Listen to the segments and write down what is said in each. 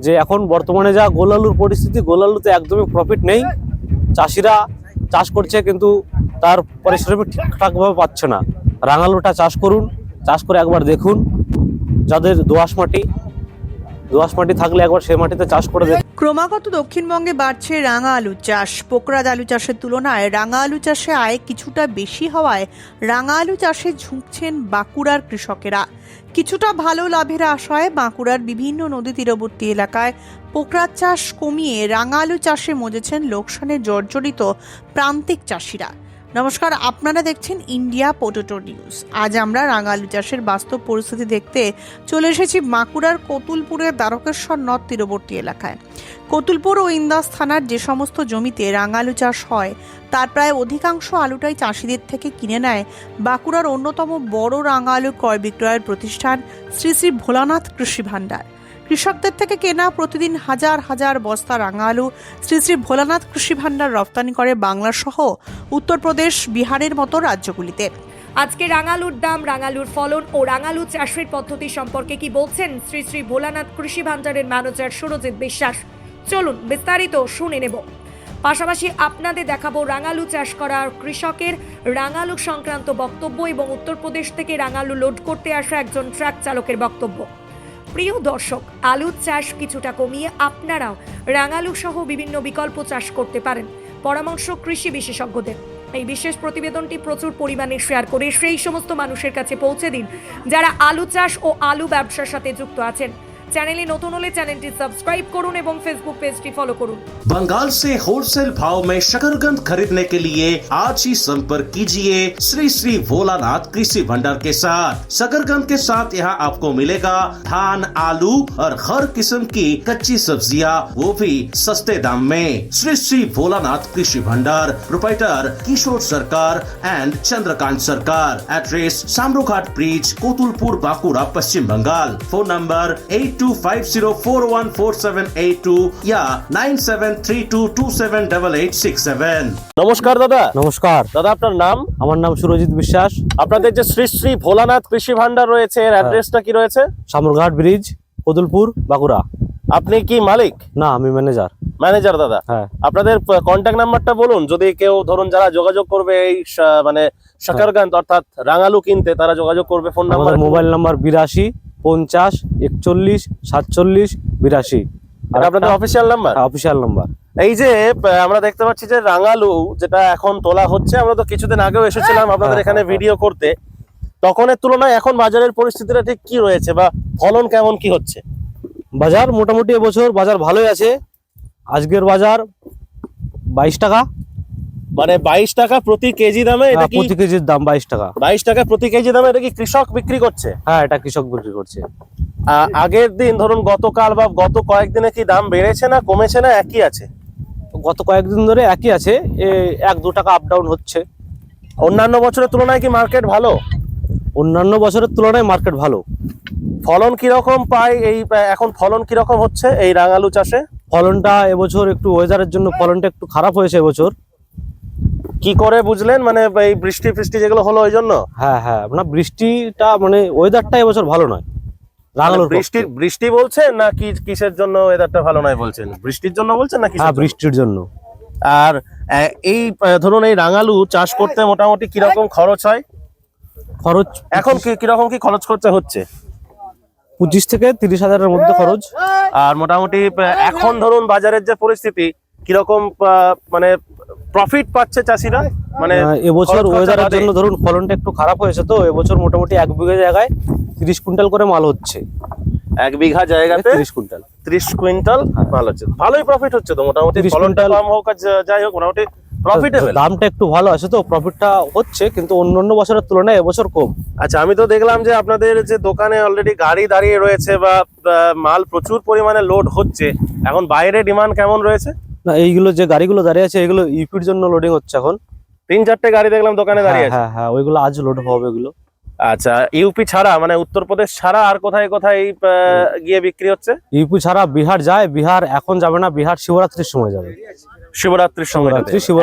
যে এখন বর্তমানে যা গোল আলুর পরিস্থিতি, গোল আলুতে একদমই প্রফিট নেই। চাষিরা চাষ করছে কিন্তু তার পারিশ্রমিক ঠিকঠাকভাবে পাচ্ছে না। রাঙালুটা চাষ করুন, চাষ করে একবার দেখুন। যাদের দোআঁশ মাটি থাকলে একবার সেই মাটিতে চাষ করে দেখুন। ক্রমাগত দক্ষিণবঙ্গে বাড়ছে রাঙা আলু চাষ। পোকরাজ আলু চাষের তুলনায় রাঙা আলু চাষে আয় কিছুটা বেশি হওয়ায় রাঙা আলু চাষে ঝুঁকছেন বাঁকুড়ার কৃষকেরা। কিছুটা ভালো লাভের আশায় বাঁকুড়ার বিভিন্ন নদী তীরবর্তী এলাকায় পোকরাজ চাষ কমিয়ে রাঙা আলু চাষে মজেছেন লোকসানে জর্জরিত প্রান্তিক চাষিরা। নমস্কার, আপনারা দেখছেন ইন্ডিয়া পোটেটো নিউজ। আজ আমরা রাঙা আলু চাষের বাস্তব পরিস্থিতি দেখতে চলে এসেছি বাঁকুড়ার কতুলপুরের দ্বারকেশ্বর নদ তীরবর্তী এলাকায়। কতুলপুর ও ইন্দাস থানার যে সমস্ত জমিতে রাঙা আলু চাষ হয় তার প্রায় অধিকাংশ আলুটাই চাষিদের থেকে কিনে নেয় বাঁকুড়ার অন্যতম বড় রাঙা আলু ক্রয় বিক্রয়ের প্রতিষ্ঠান শ্রী শ্রী ভোলানাথ কৃষি ভাণ্ডার। কৃষকদের থেকে কেনা প্রতিদিন হাজার হাজার বস্তা রাঙা আলু শ্রী শ্রী ভোলানাথ কৃষি ভাণ্ডার রপ্তানি করে বাংলা সহ উত্তরপ্রদেশ, বিহারের মতো রাজ্যগুলিতে। আজকে রাঙালুর দাম, রাঙালুর ফলন ও রাঙালু চাষের পদ্ধতি সম্পর্কে কি বলছেন শ্রী শ্রী ভোলানাথ কৃষি ভাণ্ডারের ম্যানেজার সুরজিৎ বিশ্বাস। চলুন বিস্তারিত শুনে নেব। পাশাপাশি আপনাদের দেখাবো রাঙালু চাষ করা কৃষকের রাঙালু সংক্রান্ত বক্তব্য এবং উত্তরপ্রদেশ থেকে রাঙালু লোড করতে আসা একজন ট্রাক চালকের বক্তব্য। প্রিয় দর্শক, আলু চাষ কিছুটা কমিয়ে আপনারাও রাঙালু সহ বিভিন্ন বিকল্প চাষ করতে পারেন। পরামর্শ কৃষি বিশেষজ্ঞদের। এই বিশেষ প্রতিবেদনটি প্রচুর পরিমাণে শেয়ার করে সেই সমস্ত মানুষের কাছে পৌঁছে দিন যারা আলু চাষ ও আলু ব্যবসার সাথে যুক্ত আছেন। চ্যানেলে নতুন হলে চ্যানেলটি সাবস্ক্রাইব করুন এবং ফেসবুক পেজটি ফলো করুন। बंगाल से होलसेल भाव में शकरकंद खरीदने के लिए आज ही संपर्क कीजिए श्री श्री भोलानाथ कृषि भंडार के साथ। शकरकंद के साथ यहाँ आपको मिलेगा धान, आलू और हर किस्म की कच्ची सब्जियाँ, वो भी सस्ते दाम में। श्री श्री भोलानाथ कृषि भंडार, प्रोप्राइटर किशोर सरकार एंड चंद्रकांत सरकार। एड्रेस सामरोघाट ब्रिज, कोतुलपुर, बांकुड़ा, पश्चिम बंगाल। फोन नंबर 8250414782 या 9732278867। নমস্কার দাদা। নমস্কার দাদা আপনার নাম? আমার নাম সুরজিৎ বিশ্বাস। আপনাদের যে শ্রী শ্রী ভোলানাথ কৃষি ভান্ডার রয়েছে এর অ্যাড্রেসটা কি রয়েছে? সামরঘাট ব্রিজ, কতুলপুর, বাঁকুড়া। আপনি কি মালিক? না, আমি ম্যানেজার। ম্যানেজার দাদা। হ্যাঁ। আপনাদের কন্ট্যাক্ট নাম্বারটা বলুন, যদি কেউ ধরুন যারা যোগাযোগ করবে এই মানে শাকারগঞ্জ অর্থাৎ রাঙালু কিনতে, তারা যোগাযোগ করবে। Phone number? আমাদের মোবাইল নাম্বার 82 50 41 47 82। আর আপনাদের অফিসিয়াল নাম্বার? Official number. এই যে আমরা দেখতে পাচ্ছি যে রাঙালু যেটা এখন তোলা হচ্ছে, আমরা তো কিছুদিন আগেও এসেছিলাম আপনাদের এখানে ভিডিও করতে, তখনের তুলনায় এখন বাজারের পরিস্থিতিটা ঠিক কি রয়েছে বা ফলন কেমন কি হচ্ছে? বাজার মোটামুটি এবছর বাজার ভালোই আছে। আজকের বাজার 22 টাকা, মানে 22 টাকা প্রতি কেজি দামে। এটা কি প্রতি কেজির দাম 22 টাকা? 22 টাকা প্রতি কেজি দামে। এটা কি কৃষক বিক্রি করছে? হ্যাঁ, এটা কৃষক বিক্রি করছে। আগের দিন ধরুন গতকাল বা গত কয়েকদিনে কি দাম বেড়েছে না কমেছে না একই আছে? গত কয়েকদিন ধরে একই আছে, 1-2 টাকা আপ ডাউন হচ্ছে। অন্যান্য বছরের তুলনায় কি মার্কেট ভালো? অন্যান্য বছরের তুলনায় মার্কেট ভালো। ফলন কিরকম পায় এই এখন? ফলন কিরকম হচ্ছে এই রাঙালু চাষে? ফলনটা এবছর একটু ওয়েদারের জন্য ফলনটা একটু খারাপ হয়েছে এবছর। কি করে বুঝলেন? মানে এই বৃষ্টি যেগুলো হলো ওই জন্য? হ্যাঁ, আপনার বৃষ্টিটা মানে ওয়েদারটা এবছর ভালো নয় রাঙালুর। বৃষ্টি বলছেন না কি কিসের জন্য ওয়েদারটা ভালো নয় বলছেন? বৃষ্টির জন্য বলছেন না? হ্যাঁ, বৃষ্টির জন্য। আর এই ধরুন এই রাঙালু চাষ করতে মোটামুটি কিরকম খরচ হয়? খরচ এখন কিরকম কি খরচ করতে হচ্ছে? 25 থেকে 30 হাজারের মধ্যে খরচ। আর মোটামুটি এখন ধরুন বাজারের যে পরিস্থিতি কিরকম, মানে প্রফিট পাচ্ছে চাষিরা? মানে এবছর ওয়েদারের জন্য ধরুন ফলনটা একটু খারাপ হয়েছে, তো এবছর মোটামুটি 1 বিঘা জায়গায় 30 কুইন্টাল করে মাল হচ্ছে। 1 বিঘা জায়গাতে 30 কুইন্টাল 30 কুইন্টাল মাল হচ্ছে। ভালোই প্রফিট হচ্ছে তো মোটামুটি। 30 ফলনটা কুইন্টাল কম হোক আর যাই হোক মোটামুটি প্রফিটেবল। দামটা একটু ভালো আছে, তো প্রফিটটা হচ্ছে, কিন্তু অন্যান্য বছরের তুলনায় এবছর কম। আচ্ছা, আমি তো দেখলাম যে আপনাদের যে দোকানে অলরেডি গাড়ি দাঁড়িয়ে রয়েছে বা মাল প্রচুর পরিমাণে লোড হচ্ছে। এখন বাইরে ডিমান্ড কেমন রয়েছে? না, এইগুলো যে গাড়িগুলো দাঁড়িয়ে আছে এগুলো ইউপির জন্য লোডিং হচ্ছে এখন। 3-4টে গাড়ি দেখলাম দোকানে দাঁড়িয়ে আছে। হ্যাঁ, ওইগুলো আজ লোড হবে এগুলো। আচ্ছা, ইউপি ছাড়া মানে উত্তরপ্রদেশ ছাড়া আর কোথায় কোথায় গিয়ে বিক্রি হচ্ছে? ইউপি ছাড়া বিহার যায়। বিহার এখন যাবে না, বিহার শিবরাত্রির সময় যাবে। শিবরাত্রির সময়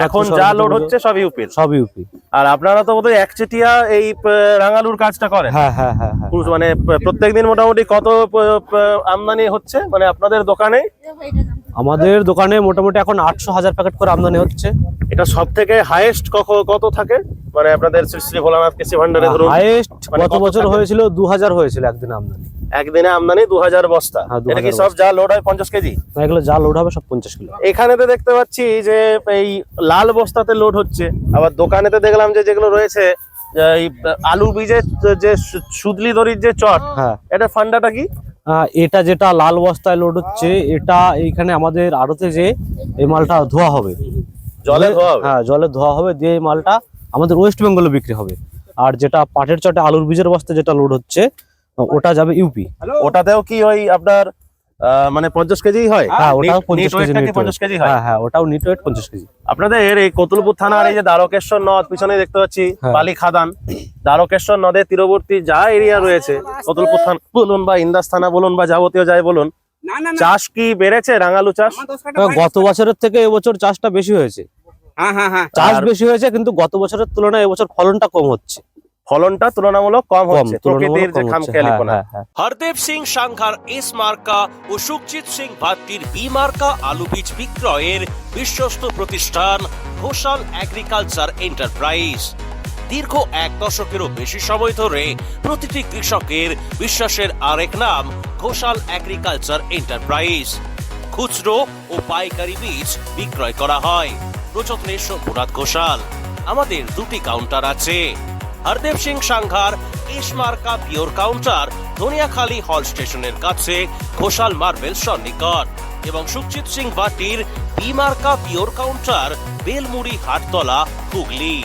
এখন যা লোড হচ্ছে সব ইউপির। সব ইউপি। আর আপনারা তো বোধহয় একচেটিয়া এই রাঙালুর কাজটা করেন। হ্যাঁ হ্যাঁ হ্যাঁ হ্যাঁ। মানে প্রত্যেকদিন মোটামুটি কত আমদানি হচ্ছে মানে আপনাদের দোকানে? আমাদের দোকানে মোটামুটি এখন 800,000 প্যাকেট করে আমদানি হচ্ছে। এটা সব থেকে হাইয়েস্ট কত থাকে মানে আপনাদের শ্রী শ্রী ভোলানাথ কৃষি ভান্ডারে? ধরুন হাইয়েস্ট মানে গত কত বছর থাকে? হয়েছিল 2000 হয়েছিল একদিনে আমদানি। একদিনে আমদানি 2000 বস্তা। হ্যাঁ, 2000 এটা কি সব যা লোড হয় 50 কেজি? না, এগুলো যা লোড হবে সব 50 কিলো। এখানেতে দেখতে পাচ্ছি যে এই লাল বস্তাতে লোড হচ্ছে, আবার দোকানেতে দেখলাম যে যেগুলো রয়েছে এই আলু বীজের যে সুদলি দড়ির যে চট, হ্যাঁ, এটা ফান্ডাটা কি? এটা যেটা লাল বস্তায় লোড হচ্ছে, এটা এইখানে আমাদের আড়তে যে এই মালটা ধোয়া হবে, জলে ধোয়া হবে? হ্যাঁ, জলে ধোয়া হবে, দিয়ে এই মালটা আমাদের ওয়েস্ট বেঙ্গলে বিক্রি হবে। আর যেটা পাটের চটে আলুর বীজের বস্তা যেটা লোড হচ্ছে, ওটা যাবে ইউপি। ওটাতেও কি ওই আপনার মানে 50 কেজি হয়? হ্যাঁ, ওটাও 50 Net weight কেজি। টা কি 50 কেজি হয়? হ্যাঁ হ্যাঁ, ওটাও নিট ওয়েট 50 কেজি। আপনাদের এই কতুলপুর থানার এই যে দ্বারকেশ্বর নদ পিছনে দেখতে পাচ্ছি, হ্যাঁ। বালি খাদান, দ্বারকেশ্বর নদের তীরবর্তী যা এরিয়া রয়েছে, কতুলপুর থানা বলুন বা ইন্দাস থানা বলুন বা যাবতীয় যাই বলুন, চাষ কি বেড়েছে রাঙালু চাষ? গত বছরের থেকে এবছর চাষটা বেশি হয়েছে। চাষ বেশি হয়েছে, কিন্তু গত বছরের তুলনায় এবছর ফলনটা কম হচ্ছে। ফলনটা তুলনামূলক কম হচ্ছে, তুলনামূলক প্রকৃতির যে কম হচ্ছে। খামখেয়ালিপনা। হ্যাঁ, হ্যাঁ, হ্যাঁ। হরদেব সিং সাংঘার এস মার্কা ও সুখজিৎ সিং ভাত্তির বি মার্কা আলু বীজ বিক্রয়ের বিশ্বস্ত প্রতিষ্ঠান ঘোষাল এগ্রিকালচার এন্টারপ্রাইজ। দীর্ঘ 1 দশকেরও বেশি সময় ধরে প্রতিটি কৃষকের বিশ্বাসের আরেক নাম ঘোষাল এগ্রিকালচার এন্টারপ্রাইজ। খুচরো ও পাইকারি বীজ বিক্রয় করা হয়। প্রযত্নে শম্ভুনাথ ঘোষাল। আমাদের 2টি কাউন্টার আছে। হরদেব সিং সাংঘার এস মার্কা পিওর কাউন্টার ধনিয়াখালী হল স্টেশনের কাছে ঘোষাল মার্বেল সন্নিকট, এবং সুখজিৎ সিং ভাটির বি মার্কা pure counter Belmuri Hattala Hooghly.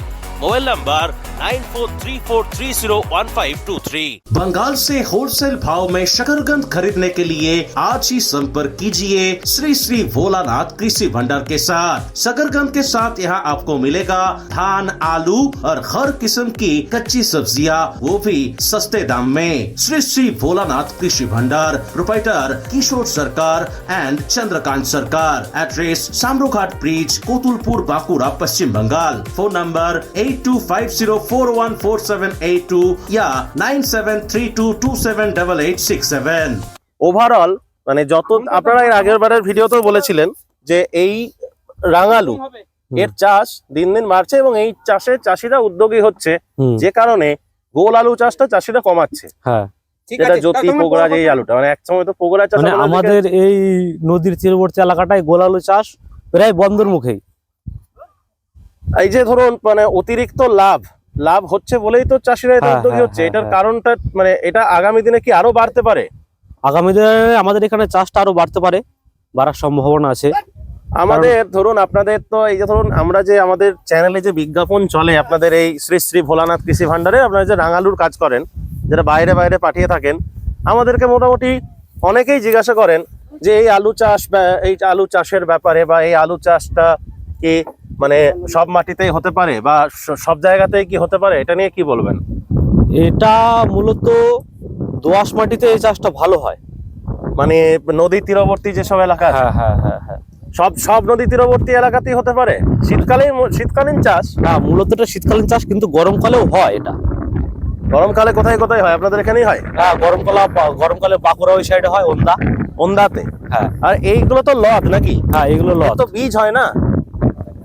Mobile number 9434301523। Bengal से होलसेल भाव में शकरकंद खरीदने के लिए आज ही संपर्क कीजिए श्री श्री भोलानाथ कृषि भंडार के साथ। शकरकंद के साथ यहाँ आपको मिलेगा धान, आलू और हर किस्म की कच्ची सब्जियाँ, वो भी सस्ते दाम में। श्री श्री भोलानाथ कृषि भंडार, प्रोप्राइटर किशोर सरकार एंड चंद्रकांत सरकार। एड्रेस सामरोघाट ब्रिज, कोतुलपुर, बांकुड़ा, पश्चिम बंगाल। फोन नंबर 8250414782 या 9732278867। ওভারঅল মানে যত আপনারা এর আগের বারের ভিডিওতেও বলেছিলেন যে এই রাঙালু এর চাষ দিন দিন বাড়ছে এবং এই চাষে চাষিরা উদ্যোগী হচ্ছে, হুম, যে কারণে গোল আলু চাষটা চাষিরা কমাচ্ছে। হ্যাঁ। যেটা জ্যোতি পোগরা যে এই আলুটা, মানে এক সময় তো পোগরা চাষ মানে আমাদের এই নদীর তীরবর্তী এলাকাটায় গোলালু চাষ প্রায় বন্ধের মুখেই। এই যে ধরুন মানে অতিরিক্ত লাভ হচ্ছে বলেই তো চাষিরা এত হ্যাঁ, উদ্যোগী হ্যাঁ, হচ্ছে। হ্যাঁ, এটার হ্যাঁ। কারণটা মানে এটা আগামী দিনে কি আরো বাড়তে পারে? আগামী দিনে আমাদের এখানে চাষটা আরো বাড়তে পারে, বাড়ার সম্ভাবনা আছে। আমাদের ধরুন আপনাদের তো এই যে ধরুন আমরা যে আমাদের চ্যানেলে যে বিজ্ঞাপন চলে আপনাদের এই শ্রী শ্রী ভোলানাথ কৃষি ভান্ডারে, আপনারা যে রাঙালুর কাজ করেন, যেটা বাইরে বাইরে পাঠিয়ে থাকেন, আমাদেরকে মোটামুটি অনেকেই জিজ্ঞাসা করেন যে এই আলু চাষ বা এই আলু চাষের ব্যাপারে, বা এই আলু চাষটা কি মানে সব মাটিতেই হতে পারে বা সব জায়গাতেই কি হতে পারে, এটা নিয়ে কি বলবেন? এটা মূলত দোআঁশ মাটিতে এই চাষটা ভালো হয়। মানে নদী তীরবর্তী যেসব এলাকা আছে, হ্যাঁ হ্যাঁ হ্যাঁ হ্যাঁ। সব নদী তীরবর্তী এলাকাতেই হতে পারে। শীতকালীন চাষ, হ্যাঁ, মূলত এটা শীতকালীন চাষ, কিন্তু গরমকালেও হয় এটা। গরমকালে কোথায় কোথায় হয়? আপনাদের এখানেই হয়? হ্যাঁ, গরমকালে বাঁকুড়া ওই সাইডে হয়, ওন্দাতে। হ্যাঁ আর এইগুলো তো লত নাকি? হ্যাঁ, এগুলো এর লত। তো বীজ হয় না।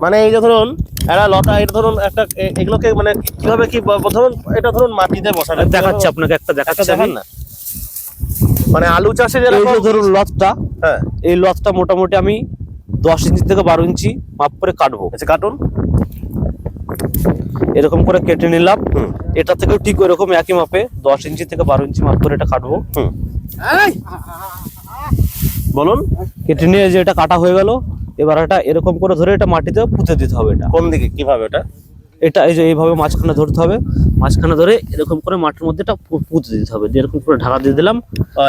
মানে এই যে ধরুন এরা লতা, এটা ধরুন একটা এগুলোকে মানে কিভাবে কি ধরুন এটা ধরুন মাটিতে বসানো, দেখাচ্ছি আপনাকে, একটা দেখাচ্ছি দেখান আমি। না। মানে আলু চাষে এই যেরকম যে ধরুন লতটা, হ্যাঁ, এই লতটা মোটামুটি আমি 10 ইঞ্চি থেকে 12 ইঞ্চি মাপ করে কাটবো। আচ্ছা কাটুন। এরকম করে কেটে নিলাম। হুম। এটা থেকেও ঠিক ওইরকম একই মাপে 10 ইঞ্চি থেকে 12 ইঞ্চি মাপ করে এটা কাটবো। বলুন। কেটে নিয়ে যে এটা কাটা হয়ে গেল, এবার এটা এরকম করে ধরে এটা মাটিতে পুঁতে দিতে হবে। এটা কোন দিকে কিভাবে ওটা? এটা এই যে এইভাবে মাঝখানে ধরতে হবে, মাঝখানে ধরে এরকম করে মাটির মধ্যে এটা পুঁতে দিতে হবে, দিয়ে এরকম করে ঢাকা দিয়ে দিলাম।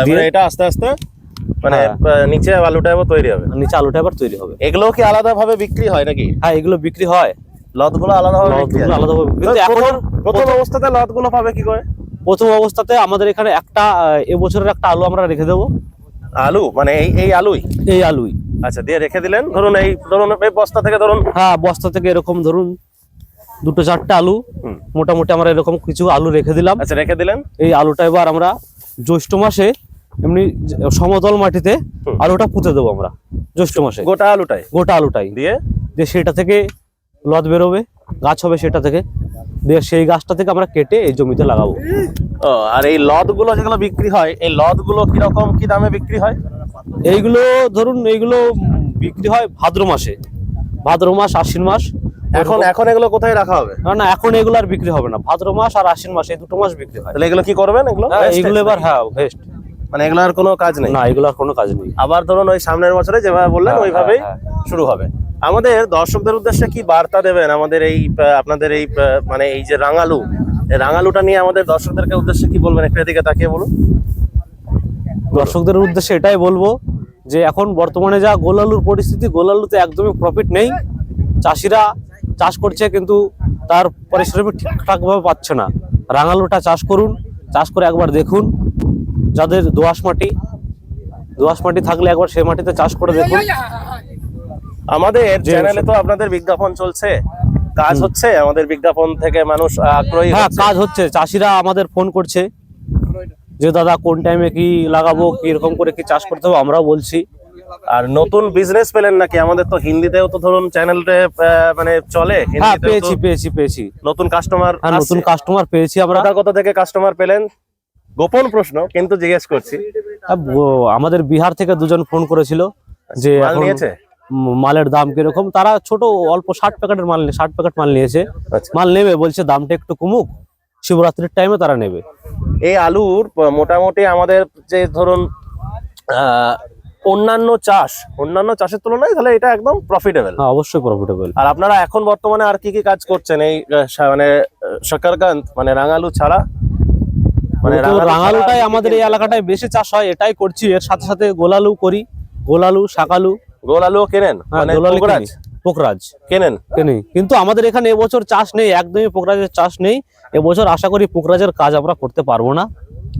মানে এটা আস্তে আস্তে মানে হ্যাঁ। নিচে আলুটা এবার তৈরি হবে, নিচে আলুটা এবার তৈরি হবে। এগুলো কি আলাদা ভাবে বিক্রি হয় নাকি? হ্যাঁ, এগুলো বিক্রি হয়, লতগুলো আলাদা ভাবে বিক্রি হয়? আলাদাভাবে। কিন্তু এখন প্রথম অবস্থাতে লতগুলো পাবে কি করে? প্রথম অবস্থাতে আমাদের এখানে একটা এবছরের একটা আলু আমরা রেখে দেবো, আলু মানে এই আলুই? এই আলুই। আচ্ছা, দিয়ে রেখে দিলেন। ধরুন এই বস্তা থেকে ধরুন, হ্যাঁ, বস্তা থেকে এরকম ধরুন 2-4টে আলু, হুম। মোটামুটি আমরা এরকম কিছু আলু রেখে দিলাম। আচ্ছা, রেখে দিলেন। এই আলুটা এবার আমরা জ্যৈষ্ঠ মাসে এমনি সমতল মাটিতে হুম। আলুটা পুঁতে দেবো আমরা জ্যৈষ্ঠ মাসে, গোটা আলুটাই গোটা আলুটাই দিয়ে দিয়ে সেটা থেকে লদ বেরোবে, গাছ হবে সেটা থেকে, দিয়ে সেই গাছটা থেকে আমরা কেটে এই জমিতে লাগাবো। ও, আর এই লদ গুলো যেগুলো বিক্রি হয়, এই লদ গুলো কিরকম কি দামে বিক্রি হয়? এইগুলো ধরুন এইগুলো বিক্রি হয় ভাদ্র মাসে, ভাদ্র মাস আশ্বিন মাস। এখন এগুলো কোথায় রাখা হবে? না, এখন এগুলো আর বিক্রি হবে না, ভাদ্র মাস আর আশ্বিন মাস এই 2 মাস বিক্রি হয়। তাহলে এগুলো কি করবেন? এগুলো এইগুলো এবার ভেস্ট, মানে এগুলো আর কোনো কাজ নেই? না, এগুলো আর কোনো কাজ নেই। আবার ধরুন ওই সামনের বছরে যেভাবে বললেন হ্যাঁ, ওইভাবেই হ্যাঁ, শুরু হবে। আমাদের দর্শকদের উদ্দেশ্যে কি বার্তা দেবেন আমাদের এই আপনাদের এই মানে এই যে রাঙালু, এই রাঙালুটা নিয়ে আমাদের দর্শকদেরকে উদ্দেশ্যে কি বলবেন? একটু এদিকে তাকিয়ে বলুন। দর্শকদের উদ্দেশ্যে এটাই বলবো যে এখন বর্তমানে যা গোলালুর পরিস্থিতি, গোলালুতে একদমই প্রফিট নেই। চাষিরা চাষ করছে কিন্তু তার পারিশ্রমিক ঠিকঠাক ভাবে পাচ্ছে না। রাঙালুটা চাষ করুন, চাষ করে একবার দেখুন। যাদের দোআঁশ মাটি থাকলে একবার সেই মাটিতে চাষ করে দেখুন। আমাদের চ্যানেলে তো আপনাদের বিজ্ঞাপন চলছে, কাজ হচ্ছে, আমাদের বিজ্ঞাপন থেকে মানুষ আগ্রহী হ্যাঁ, হচ্ছে। কাজ হচ্ছে। চাষিরা আমাদের ফোন করছে যে দাদা কোন টাইমে কি লাগাবো, কি রকম করে কি চাষ করতে হবে, আমরাও বলছি। আর নতুন বিজনেস পেলেন নাকি? আমাদের তো হিন্দিতেও তো ধরুন চ্যানেলটা মানে চলে, হ্যাঁ, হিন্দিতেও তো পেয়েছি নতুন কাস্টমার। হ্যাঁ, নতুন কাস্টমার পেয়েছি আমরা। কোথা থেকে কাস্টমার পেলেন? গোপন প্রশ্ন, কিন্তু জিজ্ঞেস করছি। আমাদের বিহার থেকে 2জন ফোন করেছিল যে মাল এখন নিয়েছে? মালের দাম কিরকম। তারা ছোট অল্প 60 প্যাকেটের মাল, 60 প্যাকেট মাল নিয়েছে। আচ্ছা। মাল নেবে বলছে, দামটা একটু কমুক, শিবরাত্রির টাইমে তারা নেবে। এই আলুর মোটামুটি আমাদের যে ধরুন অন্যান্য চাষের তুলনায় তাহলে এটা একদম প্রফিটেবল। হ্যাঁ, অবশ্যই প্রফিটেবল। আর আপনারা এখন বর্তমানে আর কি কি কাজ করছেন এই মানে শাকারকান্দ মানে রাঙালু ছাড়া? মানে রাঙালুটাই আমাদের এই এলাকাটায় বেশি চাষ হয়, এটাই করছি। এর সাথে সাথে গোলালু করি, গোলালু, শাকালু। গোল আলু কেনেন? হ্যাঁ, মানে গোলালু পোকরাজ পোকরাজ কেনেন? কিনি, কিন্তু আমাদের এখানে এবছর চাষ নেই, একদমই পোকরাজের চাষ নেই এবছর। আশা করি পোকরাজের কাজ আমরা করতে পারবো না।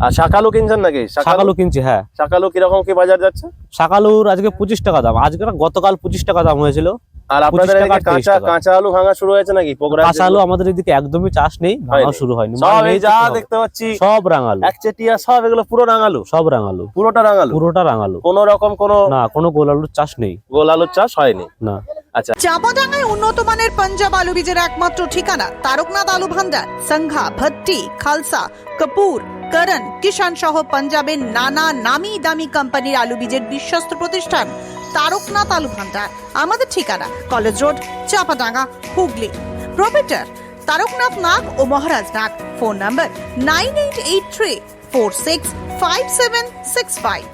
আর শাকালু কিনছেন নাকি? শাকালু কিনছি, হ্যাঁ। শাকালু কিরকম কি বাজার যাচ্ছে? শাকালুর আজকে 25 টাকা দাম, আজকে না গতকাল 25 টাকা দাম হয়েছিল। আর আপনাদের 25 এদিকে টাকা, 23 টাকা। কাঁচা আলু ভাঙা শুরু হয়েছে নাকি? পোকরাজ কাঁচা আলু আমাদের এদিকে একদমই চাষ নেই, ভাঙা শুরু হয়নি। সব মাল এই নেই যা তো হবে। দেখতে পাচ্ছি সব রাঙালু, একচেটিয়া, সব এগুলো পুরো রাঙালু? সব রাঙালু, পুরোটা রাঙালু? পুরোটা রাঙালু। কোন রকম না, কোনো গোলালুর চাষ নেই। গোল আলুর চাষ হয়নি? না। আচ্ছা, চাপাডাঙ্গায় উন্নত মানের পাঞ্জাব আলু বীজের একমাত্র ঠিকানা তারকনাথ আলু ভান্ডার। সংঘা, ভট্টি, খালসা, কপুর, করণ, কিষান সহ পাঞ্জাবের নানা নামি দামি কোম্পানির আলু বীজের বিশ্বস্ত প্রতিষ্ঠান তারকনাথ আলু ভান্ডার। আমাদের ঠিকানা college road, Chapadanga, Hooghly. Proprietor Taraknath Nag ও Maharaj Nag. Phone number 9883465765।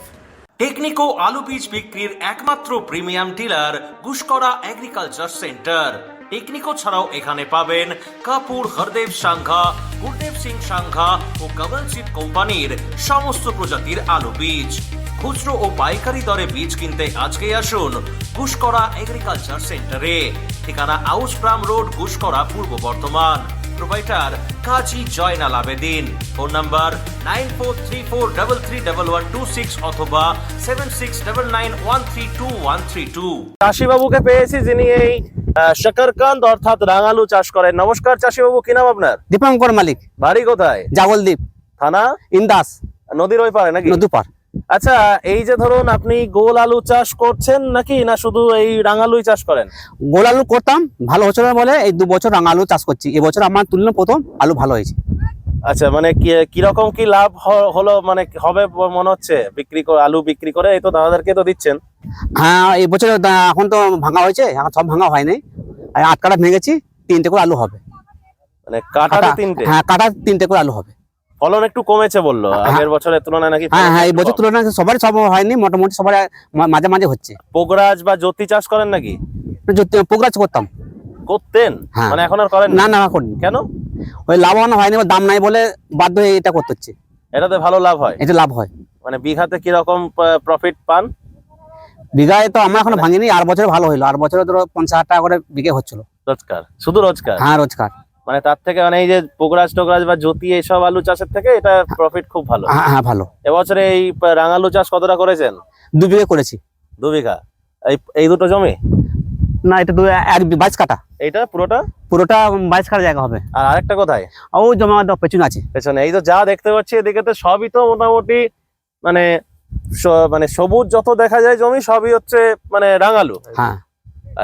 Technico আলু বীজ বিক্রির একমাত্র premium dealer Guskara agriculture centre. Technico ছাড়াও এখানে পাবেন কাপুর, হরদেব সাংঘা, গুরদেব সিং সাংঘা ও কমলজিৎ কোম্পানির সমস্ত প্রজাতির আলু বীজ। খুচরো ও পাইকারি দরে বীজ কিনতে আজকেই আসুন গুসকরা এগ্রিকালচার সেন্টারে। ঠিকানা আউসপ্রাম রোড, গুসকরা, পূর্ব বর্ধমান। প্রোভাইডার কাজী জয়নাল আবেদিন। ফোন নাম্বার 9434331126 অথবা 7699132132। চাষি বাবুকে পেয়েছি যিনি এই শাকারকান্দ অর্থাৎ রাঙালু চাষ করেন। নমস্কার চাষি বাবু, কি নাম আপনার? দীপঙ্কর মালিক, বাড়ি কোথায়? জাগলদ্বীপ, থানা? ইন্দাস, নদীর ওই পারে নাকি? নদুপার। আচ্ছা, এই যে ধরুন আপনি গোল আলু চাষ করছেন নাকি, না শুধু এই রাঙালুই চাষ করেন? গোল আলু করতাম, ভালো হচ্ছিল না বলে এই 2 বছর রাঙা আলু চাষ করছি। এবছর আমার তুলনা প্রথম আলু ভালো হয়েছে। আচ্ছা, মানে কিরকম কি লাভ হলো মানে হবে মনে হচ্ছে বিক্রি করে, আলু বিক্রি করে? এই তো দাদাদেরকে তো দিচ্ছেন। হ্যাঁ, এই বছর এখন তো ভাঙা হয়েছে, এখন সব ভাঙা হয়নি। 8 কাটা ভেঙেছি, 3টে করে আলু হবে। মানে কাটাতে 3টে? হ্যাঁ, কাটা 3টে করে আলু হবে। ফলন একটু কমেছে বললো আগের বছরের তুলনায় নাকি? হ্যাঁ হ্যাঁ, এই বছর তুলনায় সবারই সব হয়নি, মোটামুটি সবার মাঝে মাঝে হচ্ছে। পোকরাজ বা জ্যোতি চাষ করেন নাকি? পোকরাজ করতাম। করতেন? হ্যাঁ। মানে এখন আর করেন না না, করিনি। কেন? ওই লাভবান হয়নি, দাম নাই বলে বাধ্য হয়ে এটা করতে হচ্ছে। এটাতে ভালো লাভ হয়? এটা লাভ হয়। মানে বিঘাতে কিরকম প্রফিট পান? বিঘায় তো আমরা এখনো ভাঙিনি, আর বছর ভালো হইলো। আর বছরে ধরো 50,000 টাকা করে বিঘে হচ্ছিল রোজগার? শুধু রোজগার? হ্যাঁ, রোজগার। মানে তার থেকে মানে এই যে পোকরাজ টোকরাজ বা জ্যোতি এইসব আলু চাষের থেকে এটা প্রফিট খুব ভালো। হ্যাঁ হ্যাঁ ভালো। এবছরে এই রাঙালু চাষ কতটা করেছেন? 2 বিঘে করেছি। 2 বিঘা। এই দুটো জমি? না, এটা 22 কাটা। এইটা পুরোটা? পুরোটা 22 কাটা জায়গা হবে। আর আরেকটা কোথায়? ও জমা পেছনে আছে। পেছনে। এই তো যা দেখতে পাচ্ছি এদিকে তো সবই তো মোটামুটি মানে মানে সবুজ যত দেখা যায় জমি সবই হচ্ছে মানে রাঙালু। হ্যাঁ।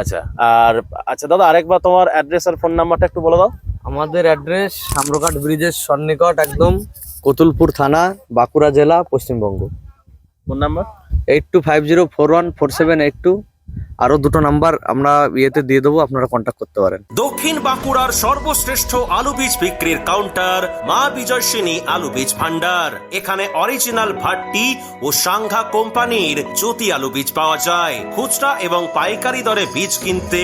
আচ্ছা। আর আচ্ছা দাদা, আরেকবার তোমার অ্যাড্রেস আর ফোন নাম্বারটা একটু বলে দাও। আমাদের অ্যাড্রেস সামরঘাট ব্রিজের সন্নিকট একদম, কতুলপুর থানা, বাঁকুড়া জেলা, পশ্চিমবঙ্গ। Phone number? 8250414782। আরো দুটো নাম্বার আমরা ইয়েতে দিয়ে দেবো, আপনারা কন্ট্যাক্ট করতে পারেন। দক্ষিণ বাঁকুড়ার সর্বশ্রেষ্ঠ আলু বীজ বিক্রির কাউন্টার মা বিজয়সিনী আলু বীজ ভান্ডার। এখানে অরিজিনাল ভাট্টি ও সাংঘা কোম্পানির জ্যোতি আলু বীজ পাওয়া যায়। খুচরা এবং পাইকারি দরে বীজ কিনতে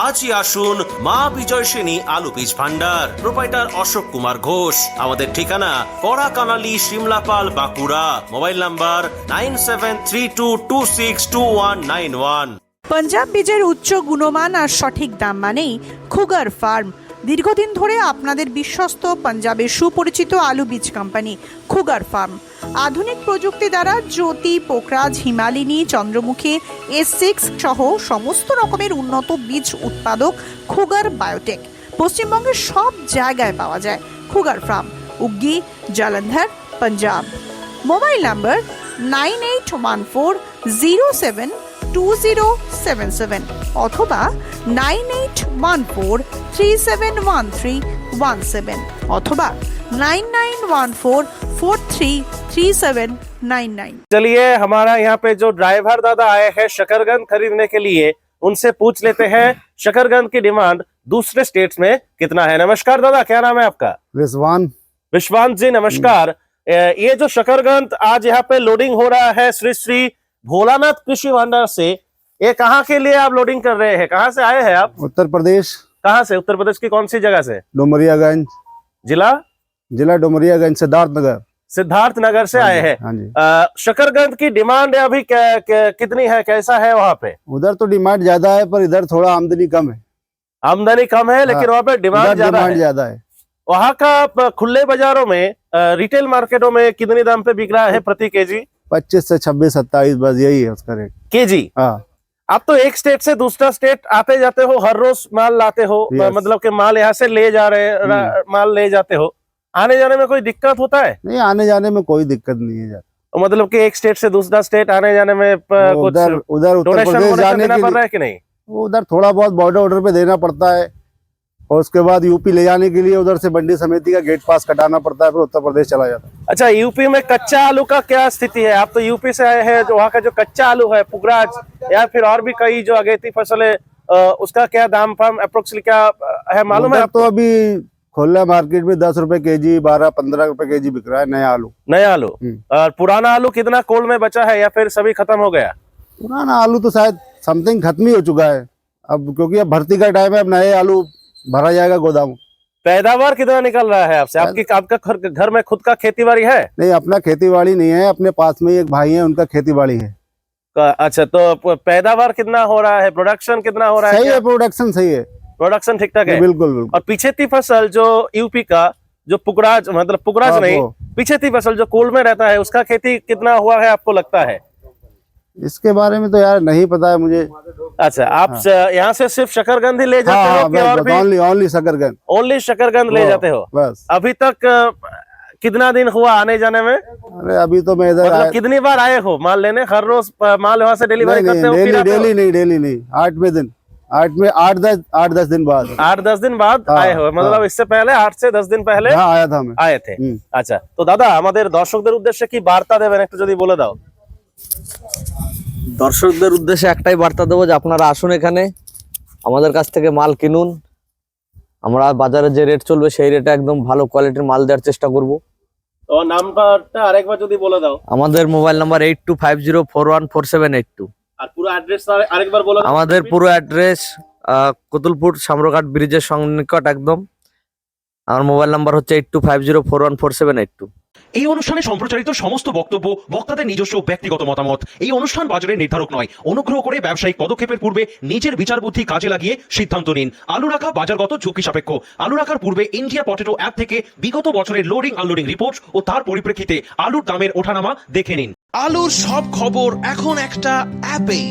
আজই আসুন মা বিজয়সিনী আলু বীজ ভান্ডার। প্রোপাইটার অশোক কুমার ঘোষ। আমাদের ঠিকানা কড়াকানালি, শিমলাপাল, বাঁকুড়া। Mobile number 9732262191। পাঞ্জাব বীজের উচ্চ গুণমান আর সঠিক দাম মানেই খুগার ফার্ম। দীর্ঘদিন ধরে আপনাদের বিশ্বস্ত পাঞ্জাবের সুপরিচিত আলু বীজ কোম্পানি খুগার ফার্ম। আধুনিক প্রযুক্তি দ্বারা জ্যোতি, পোকরাজ, হিমালিনী, চন্দ্রমুখী, S6 সহ সমস্ত রকমের উন্নত বীজ উৎপাদক খুগার বায়োটেক পশ্চিমবঙ্গের সব জায়গায় পাওয়া যায়। Khugar farm, Uggi, Jalandhar, Punjab. Mobile number 9814072077 অথবা 9814371317 অথবা 9914433799। चलिए, हमारा यहाँ पे जो ड्राइवर दादा आए हैं शकरकंद खरीदने के लिए, उनसे पूछ लेते हैं शकरकंद की डिमांड दूसरे स्टेट्स में कितना है। नमस्कार दादा, क्या नाम है आपका? रिजवान। विश्वांत जी नमस्कार। ये जो शकरकंद आज यहाँ पे लोडिंग हो रहा है श्री श्री भोलानाथ कृषि भंडार से, ये कहाँ के लिए आप लोडिंग कर रहे हैं? कहाँ से आए हैं आप? उत्तर प्रदेश। कहाँ से? उत्तर प्रदेश की कौन सी जगह से? डुमरियागंज। जिला डुमरियागंज, सिद्धार्थनगर। सिद्धार्थ नगर से आए हैं। हाँ जी। शकरकंद की डिमांड अभी कितनी है, कैसा है वहाँ पे? उधर तो डिमांड ज्यादा है, पर इधर थोड़ा आमदनी कम है। आमदनी कम है, लेकिन वहाँ पे डिमांड ज्यादा है। वहाँ का खुले बाजारों में, रिटेल मार्केटों में कितने दाम पे बिक रहा है प्रति केजी? 25 से 26, 27, बस यही है उसका रेट। केजी? हाँ। आप तो एक स्टेट से दूसरा स्टेट आते जाते हो, हर रोज माल लाते हो, Yes. मतलब कि माल यहाँ से ले जा रहे माल ले जाते हो, आने जाने में कोई दिक्कत होता है? नहीं, आने जाने में कोई दिक्कत नहीं है। मतलब कि एक स्टेट से दूसरा स्टेट आने जाने में कुछ उधर उत्तर डोनेशन प्रदेश जाने देना के पड़ रहा लिए है कि नहीं? उधर थोड़ा बहुत बॉर्डर ऑर्डर पे देना पड़ता है, और उसके बाद यूपी ले जाने के लिए उधर से मंडी समिति का गेट पास कटाना पड़ता है, फिर उत्तर प्रदेश चला जाता है। अच्छा, यूपी में कच्चा आलू का क्या स्थिति है? आप तो यूपी से आए हैं, जो वहाँ का जो कच्चा आलू है, पुगराज या फिर और भी कई जो अगेती फसल है, उसका क्या दाम फाम अप्रोक्सीमेटली क्या है मालूम है उधर आपको? तो अभी खुला मार्केट में 10 रुपए केजी, 12-15 रुपए केजी बिक रहा है नया आलू। नया आलू। और पुराना आलू कितना कोल्ड में बचा है या फिर सभी खत्म हो गया? पुराना आलू तो शायद समथिंग खत्म ही हो चुका है अब, क्योंकि अब भर्ती का टाइम है, अब नए आलू भरा जाएगा गोदाम। पैदावार कितना निकल रहा है आपसे? आपका घर में खुद का खेती बाड़ी है? नहीं, अपना खेती बाड़ी नहीं है, अपने पास में ही एक भाई है, उनका खेती बाड़ी है। अच्छा, तो पैदावार कितना हो रहा है, प्रोडक्शन कितना हो रहा है? सही है, प्रोडक्शन सही है, प्रोडक्शन ठीक ठाक है। बिल्कुल बिल्कुल। और पिछेती फसल जो यूपी का जो पुगराज, मतलब पुगराज हाँ, नहीं, वो। पिछेती फसल जो कोल्ड में रहता है, उसका खेती कितना हुआ है आपको लगता है? इसके बारे में तो यार नहीं पता है मुझे। अच्छा, आप यहाँ से सिर्फ शकरकंद ही ले जाते हो कि और भी? ओनली शकरकंद। ओनली शकरकंद ले जाते हो? बस। अभी तक कितना दिन हुआ आने जाने में? अरे अभी तो मैं इधर मतलब कितनी बार आए हो माल लेने? हर रोज माल वहाँ से डिलीवरी करते हो? डेली नहीं, 8वें दिन, 8-10 दिन बाद। 8-10 दिन बाद आए हो, मतलब इससे पहले 8 से 10 दिन पहले हाँ आया था मैं। आए थे। আচ্ছা, তো দাদা আমাদের দর্শকদের উদ্দেশ্যে কি বার্তা দেবেন একটু যদি বলে দাও। দর্শকদের উদ্দেশ্যে একটাই বার্তা দেবো যে আপনারা আসুন এখানে, আমাদের কাছ থেকে মাল কিনুন। আমরা বাজারে যে রেট চলবে সেই রেটে একদম ভালো কোয়ালিটির মাল দেওয়ার চেষ্টা করব। তো নাম্বারটা আরেকবার যদি বলে দাও। আমাদের মোবাইল নাম্বার 8250414782। আর পুরো অ্যাড্রেসটা আরেকবার বলে দাও। আমাদের পুরো অ্যাড্রেস কতুলপুর সামরঘাট ব্রিজের সন্নিকট একদম। আমার মোবাইল নাম্বার হচ্ছে 8250414782। এই অনুষ্ঠানে সম্প্রচারিত সমস্ত বক্তব্য বক্তাদের নিজস্ব ব্যক্তিগত মতামত। এই অনুষ্ঠান বাজারের নির্ধারক নয়। অনুগ্রহ করে ব্যবসায়িক পদক্ষেপের পূর্বে নিজের বিচার বুদ্ধি কাজে লাগিয়ে সিদ্ধান্ত নিন। আলু রাখা বাজারগত ঝুঁকি সাপেক্ষ। আলু রাখার পূর্বে ইন্ডিয়া পটেটো অ্যাপ থেকে বিগত বছরের লোডিং আনলোডিং রিপোর্ট ও তার পরিপ্রেক্ষিতে আলুর দামের ওঠানামা দেখে নিন। আলুর সব খবর এখন একটা অ্যাপেই।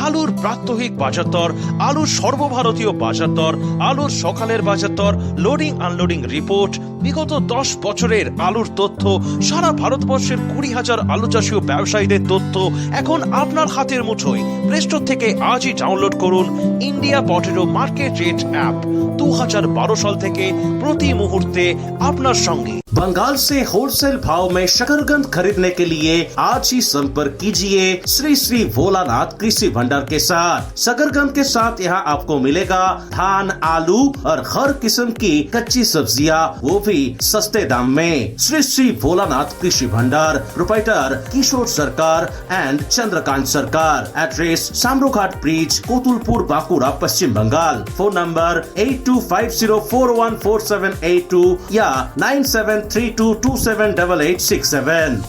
আলুর প্রাত্যহিক বাজার দর, আলুর সর্বভারতীয় বাজার দর, আলুর সকালের বাজার দর, লোডিং আনলোডিং রিপোর্ট, বিগত 10 বছরের আলুর তথ্য, সারা ভারতবর্ষের 20,000 আলু চাষী ও ব্যবসায়ীদের তথ্য এখন আপনার হাতের মুঠোয়। প্লে স্টোর থেকে আজই ডাউনলোড করুন India potato market rate app. 2012 সাল থেকে প্রতি মুহূর্তে আপনার সঙ্গে। बंगाल से होलसेल भाव में शकरकंद खरीदने के लिए आज ही संपर्क कीजिए श्री श्री भोलानाथ कृषि भंडार के साथ। शकरकंद के साथ यहाँ आपको मिलेगा धान, आलू और हर किस्म की कच्ची सब्जियाँ, वो भी सस्ते दाम में। श्री श्री भोलानाथ कृषि भंडार, प्रोप्राइटर किशोर सरकार एंड चंद्रकांत सरकार। एड्रेस सामरोघाट ब्रिज, कोतुलपुर, बांकुड़ा, पश्चिम बंगाल। फोन नंबर 8250414782 या 9732278867।